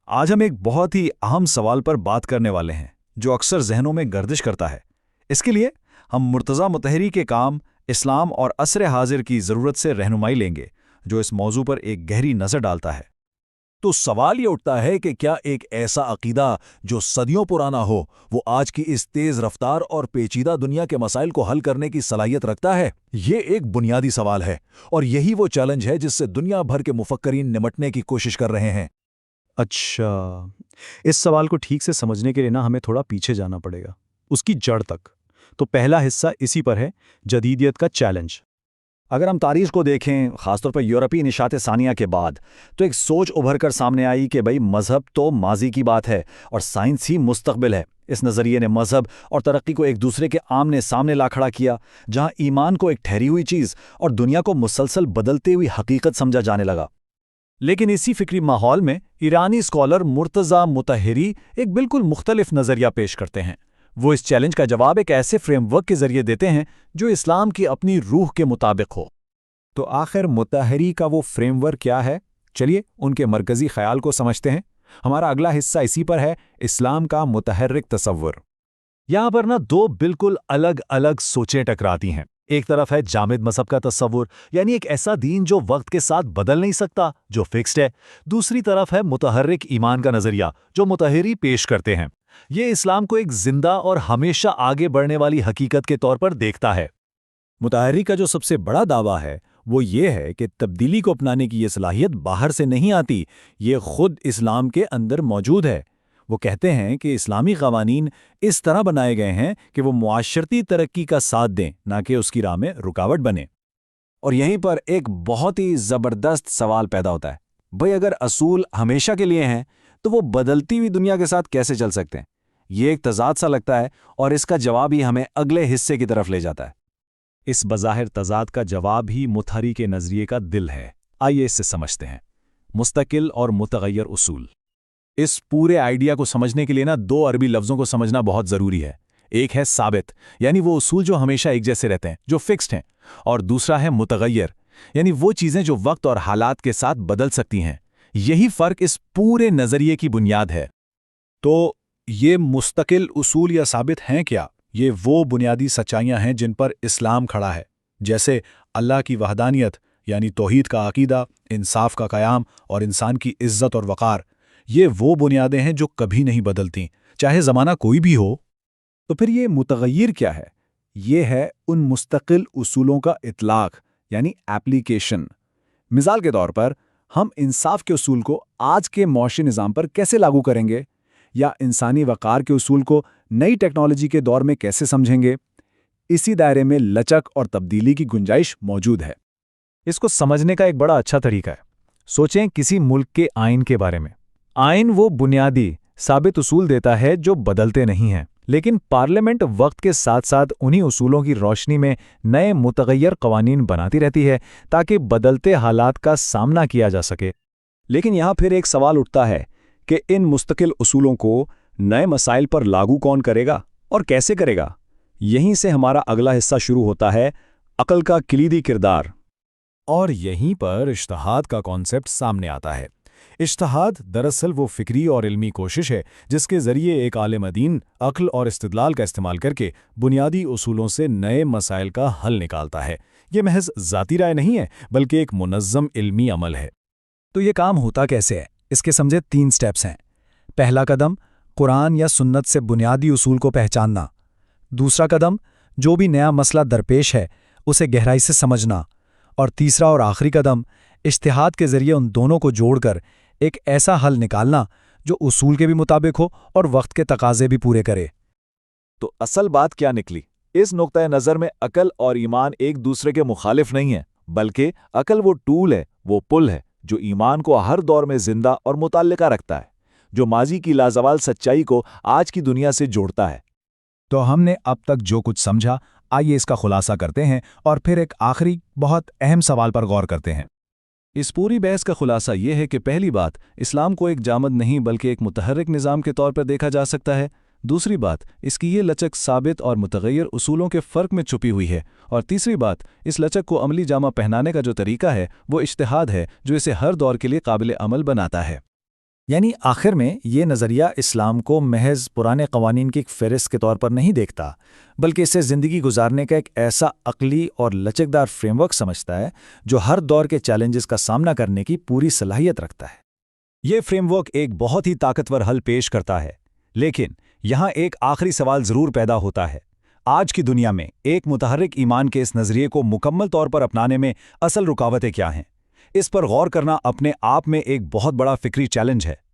آج ہم ایک بہت ہی اہم سوال پر بات کرنے والے ہیں جو اکثر ذہنوں میں گردش کرتا ہے۔ اس کے لیے ہم مرتضیٰ مطہری کے کام اسلام اور عصر حاضر کی ضرورت سے رہنمائی لیں گے جو اس موضوع پر ایک گہری نظر ڈالتا ہے۔ تو سوال یہ اٹھتا ہے کہ کیا ایک ایسا عقیدہ جو صدیوں پرانا ہو وہ آج کی اس تیز رفتار اور پیچیدہ دنیا کے مسائل کو حل کرنے کی صلاحیت رکھتا ہے؟ یہ ایک بنیادی سوال ہے اور یہی وہ چیلنج ہے جس سے دنیا بھر کے مفکرین نمٹنے کی کوشش کر رہے ہیں۔ اچھا، اس سوال کو ٹھیک سے سمجھنے کے لیے ہمیں تھوڑا پیچھے جانا پڑے گا، اس کی جڑ تک۔ تو پہلا حصہ اسی پر ہے، جدیدیت کا چیلنج۔ اگر ہم تاریخ کو دیکھیں، خاص طور پر یورپی نشاط ثانیہ کے بعد، تو ایک سوچ ابھر کر سامنے آئی کہ مذہب تو ماضی کی بات ہے اور سائنس ہی مستقبل ہے۔ اس نظریے نے مذہب اور ترقی کو ایک دوسرے کے آمنے سامنے لا کھڑا کیا، جہاں ایمان کو ایک ٹھہری ہوئی چیز اور دنیا کو مسلسل بدلتے ہوئی حقیقت سمجھا جانے لگا۔ لیکن اسی فکری ماحول میں ایرانی اسکالر مرتضیٰ مطہری ایک بالکل مختلف نظریہ پیش کرتے ہیں۔ وہ اس چیلنج کا جواب ایک ایسے فریم ورک کے ذریعے دیتے ہیں جو اسلام کی اپنی روح کے مطابق ہو۔ تو آخر مطہری کا وہ فریم ورک کیا ہے؟ چلیے ان کے مرکزی خیال کو سمجھتے ہیں۔ ہمارا اگلا حصہ اسی پر ہے، اسلام کا متحرک تصور۔ یہاں پر دو بالکل الگ الگ سوچیں ٹکراتی ہیں۔ ایک طرف ہے جامد مذہب کا تصور، یعنی ایک ایسا دین جو وقت کے ساتھ بدل نہیں سکتا، جو فکسڈ ہے۔ دوسری طرف ہے متحرک ایمان کا نظریہ جو مطہری پیش کرتے ہیں۔ یہ اسلام کو ایک زندہ اور ہمیشہ آگے بڑھنے والی حقیقت کے طور پر دیکھتا ہے۔ مطہری کا جو سب سے بڑا دعویٰ ہے وہ یہ ہے کہ تبدیلی کو اپنانے کی یہ صلاحیت باہر سے نہیں آتی، یہ خود اسلام کے اندر موجود ہے۔ وہ کہتے ہیں کہ اسلامی قوانین اس طرح بنائے گئے ہیں کہ وہ معاشرتی ترقی کا ساتھ دیں، نہ کہ اس کی راہ میں رکاوٹ بنے۔ اور یہیں پر ایک بہت ہی زبردست سوال پیدا ہوتا ہے، اگر اصول ہمیشہ کے لیے ہیں تو وہ بدلتی ہوئی دنیا کے ساتھ کیسے چل سکتے ہیں؟ یہ ایک تضاد سا لگتا ہے اور اس کا جواب ہی ہمیں اگلے حصے کی طرف لے جاتا ہے۔ اس بظاہر تضاد کا جواب ہی مطہری کے نظریے کا دل ہے۔ آئیے اس سے سمجھتے ہیں۔ مستقل اور متغیر اصول۔ اس پورے آئیڈیا کو سمجھنے کے لیے دو عربی لفظوں کو سمجھنا بہت ضروری ہے۔ ایک ہے ثابت، یعنی وہ اصول جو ہمیشہ ایک جیسے رہتے ہیں، جو فکسڈ ہیں، اور دوسرا ہے متغیر، یعنی وہ چیزیں جو وقت اور حالات کے ساتھ بدل سکتی ہیں۔ یہی فرق اس پورے نظریے کی بنیاد ہے۔ تو یہ مستقل اصول یا ثابت ہیں کیا؟ یہ وہ بنیادی سچائیاں ہیں جن پر اسلام کھڑا ہے، جیسے اللہ کی وحدانیت یعنی توحید کا عقیدہ، انصاف کا قیام اور انسان کی عزت اور وقار۔ یہ وہ بنیادیں ہیں جو کبھی نہیں بدلتیں، چاہے زمانہ کوئی بھی ہو۔ تو پھر یہ متغیر کیا ہے؟ یہ ہے ان مستقل اصولوں کا اطلاق، یعنی ایپلیکیشن۔ مثال کے طور پر ہم انصاف کے اصول کو آج کے معاشی نظام پر کیسے لاگو کریں گے، یا انسانی وقار کے اصول کو نئی ٹیکنالوجی کے دور میں کیسے سمجھیں گے؟ اسی دائرے میں لچک اور تبدیلی کی گنجائش موجود ہے۔ اس کو سمجھنے کا ایک بڑا اچھا طریقہ ہے، سوچیں کسی ملک کے آئین کے بارے میں۔ آئین وہ بنیادی ثابت اصول دیتا ہے جو بدلتے نہیں ہیں، لیکن پارلیمنٹ وقت کے ساتھ ساتھ انہی اصولوں کی روشنی میں نئے متغیر قوانین بناتی رہتی ہے تاکہ بدلتے حالات کا سامنا کیا جا سکے۔ لیکن یہاں پھر ایک سوال اٹھتا ہے کہ ان مستقل اصولوں کو نئے مسائل پر لاگو کون کرے گا اور کیسے کرے گا؟ یہیں سے ہمارا اگلا حصہ شروع ہوتا ہے، عقل کا کلیدی کردار۔ اور یہیں پر اجتہاد کا کانسیپٹ سامنے آتا ہے۔ اجتہاد دراصل وہ فکری اور علمی کوشش ہے جس کے ذریعے ایک عالم دین عقل اور استدلال کا استعمال کر کے بنیادی اصولوں سے نئے مسائل کا حل نکالتا ہے۔ یہ محض ذاتی رائے نہیں ہے بلکہ ایک منظم علمی عمل ہے۔ تو یہ کام ہوتا کیسے ہے؟ اس کے سمجھے 3 سٹیپس ہیں۔ پہلا قدم، قرآن یا سنت سے بنیادی اصول کو پہچاننا۔ دوسرا قدم، جو بھی نیا مسئلہ درپیش ہے اسے گہرائی سے سمجھنا۔ اور تیسرا اور آخری قدم، اجتہاد کے ذریعے ان دونوں کو جوڑ کر ایک ایسا حل نکالنا جو اصول کے بھی مطابق ہو اور وقت کے تقاضے بھی پورے کرے۔ تو اصل بات کیا نکلی؟ اس نقطۂ نظر میں عقل اور ایمان ایک دوسرے کے مخالف نہیں ہیں، بلکہ عقل وہ ٹول ہے، وہ پل ہے جو ایمان کو ہر دور میں زندہ اور متعلقہ رکھتا ہے، جو ماضی کی لازوال سچائی کو آج کی دنیا سے جوڑتا ہے۔ تو ہم نے اب تک جو کچھ سمجھا، آئیے اس کا خلاصہ کرتے ہیں اور پھر ایک آخری بہت اہم سوال پر غور کرتے ہیں۔ اس پوری بحث کا خلاصہ یہ ہے کہ پہلی بات، اسلام کو ایک جامد نہیں بلکہ ایک متحرک نظام کے طور پر دیکھا جا سکتا ہے۔ دوسری بات، اس کی یہ لچک ثابت اور متغیر اصولوں کے فرق میں چھپی ہوئی ہے۔ اور تیسری بات، اس لچک کو عملی جامہ پہنانے کا جو طریقہ ہے وہ اجتہاد ہے جو اسے ہر دور کے لیے قابل عمل بناتا ہے۔ یعنی آخر میں یہ نظریہ اسلام کو محض پرانے قوانین کی ایک فہرست کے طور پر نہیں دیکھتا، بلکہ اسے زندگی گزارنے کا ایک ایسا عقلی اور لچکدار فریم ورک سمجھتا ہے جو ہر دور کے چیلنجز کا سامنا کرنے کی پوری صلاحیت رکھتا ہے۔ یہ فریم ورک ایک بہت ہی طاقتور حل پیش کرتا ہے، لیکن یہاں ایک آخری سوال ضرور پیدا ہوتا ہے۔ آج کی دنیا میں ایک متحرک ایمان کے اس نظریے کو مکمل طور پر اپنانے میں اصل رکاوٹیں کیا ہیں؟ اس پر غور کرنا اپنے آپ میں ایک بہت بڑا فکری چیلنج ہے۔